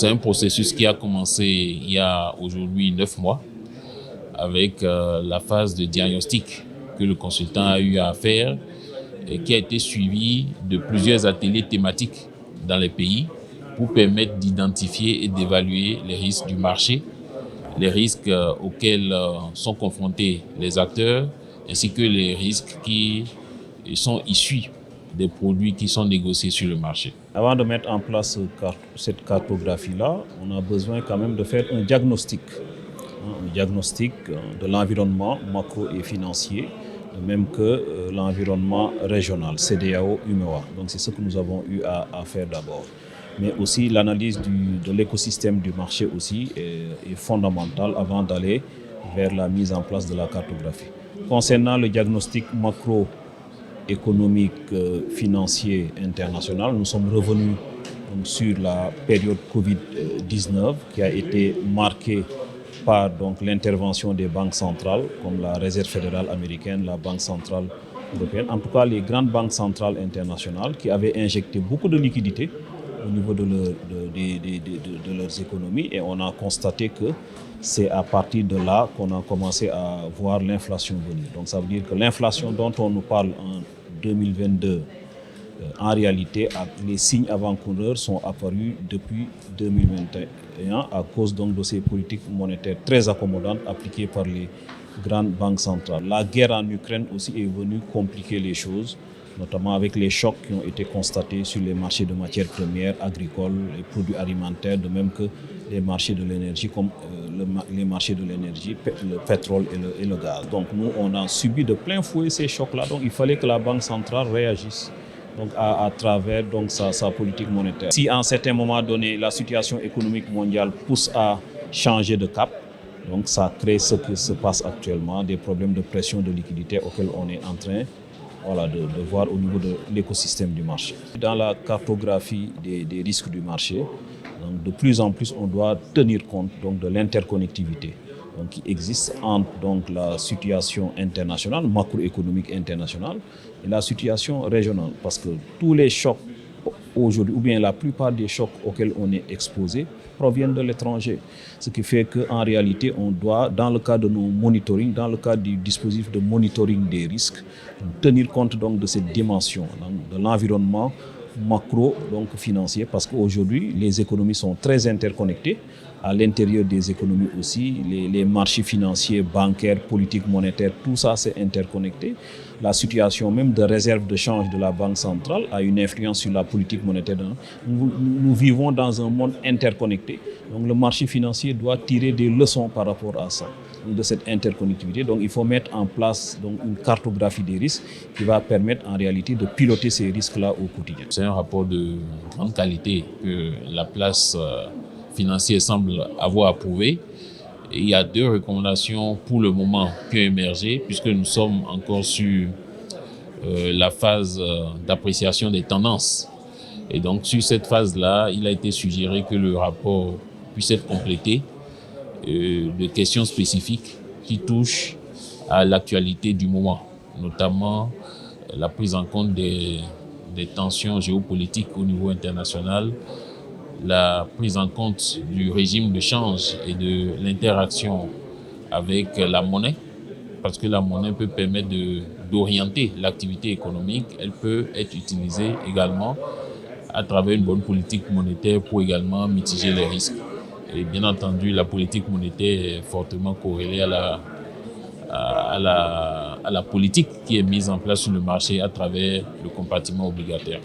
C'est un processus qui a commencé il y a aujourd'hui 9 mois avec la phase de diagnostic que le consultant a eu à faire et qui a été suivi de plusieurs ateliers thématiques dans les pays pour permettre d'identifier et d'évaluer les risques du marché, les risques auxquels sont confrontés les acteurs, ainsi que les risques qui sont issus des produits qui sont négociés sur le marché. Avant de mettre en place cette cartographie-là, on a besoin quand même de faire un diagnostic de l'environnement macro et financier, de même que l'environnement régional, CEDEAO, UMOA. Donc c'est ce que nous avons eu à faire d'abord. Mais aussi l'analyse de l'écosystème du marché aussi est fondamentale avant d'aller vers la mise en place de la cartographie. Concernant le diagnostic macroéconomique financier international, nous sommes revenus donc, sur la période Covid-19 qui a été marquée par l'intervention des banques centrales comme la Réserve fédérale américaine, la Banque centrale européenne, en tout cas les grandes banques centrales internationales qui avaient injecté beaucoup de liquidités au niveau de leurs économies, et on a constaté que c'est à partir de là qu'on a commencé à voir l'inflation venir. Donc ça veut dire que l'inflation dont on nous parle en 2022, en réalité, les signes avant-coureurs sont apparus depuis 2021 à cause donc de ces politiques monétaires très accommodantes appliquées par les grandes banques centrales. La guerre en Ukraine aussi est venue compliquer les choses, notamment avec les chocs qui ont été constatés sur les marchés de matières premières, agricoles, les produits alimentaires, de même que les marchés de l'énergie, comme les marchés de l'énergie, le pétrole et le gaz. Donc nous, on a subi de plein fouet ces chocs-là, donc il fallait que la Banque centrale réagisse donc à travers donc, sa politique monétaire. Si à un certain moment donné, la situation économique mondiale pousse à changer de cap, donc ça crée ce qui se passe actuellement, des problèmes de pression de liquidité auxquels on est en train de voir au niveau de l'écosystème du marché. Dans la cartographie des risques du marché, donc de plus en plus, on doit tenir compte donc, de l'interconnectivité qui existe entre donc, la situation internationale, macroéconomique internationale, et la situation régionale. Parce que tous les chocs aujourd'hui, ou bien la plupart des chocs auxquels on est exposé, proviennent de l'étranger. Ce qui fait qu'en réalité, on doit, dans le cadre de nos monitoring, dans le cadre du dispositif de monitoring des risques, tenir compte donc, de cette dimension, donc, de l'environnement macro donc financier, parce qu'aujourd'hui les économies sont très interconnectées. À l'intérieur des économies aussi, les marchés financiers, bancaires, politiques monétaires, tout ça c'est interconnecté. La situation même de réserve de change de la Banque centrale a une influence sur la politique monétaire. Nous vivons dans un monde interconnecté. Donc le marché financier doit tirer des leçons par rapport à ça, de cette interconnectivité. Donc il faut mettre en place donc, une cartographie des risques qui va permettre en réalité de piloter ces risques-là au quotidien. C'est un rapport de grande qualité que la place financière semble avoir approuvé. Et il y a 2 recommandations pour le moment qui ont émergé, puisque nous sommes encore sur la phase d'appréciation des tendances. Et donc sur cette phase-là, il a été suggéré que le rapport puisse être complété de questions spécifiques qui touchent à l'actualité du moment, notamment la prise en compte des tensions géopolitiques au niveau international, la prise en compte du régime de change et de l'interaction avec la monnaie, parce que la monnaie peut permettre d'orienter l'activité économique. Elle peut être utilisée également à travers une bonne politique monétaire pour également mitiger les risques. Et bien entendu, la politique monétaire est fortement corrélée à la politique qui est mise en place sur le marché à travers le compartiment obligataire.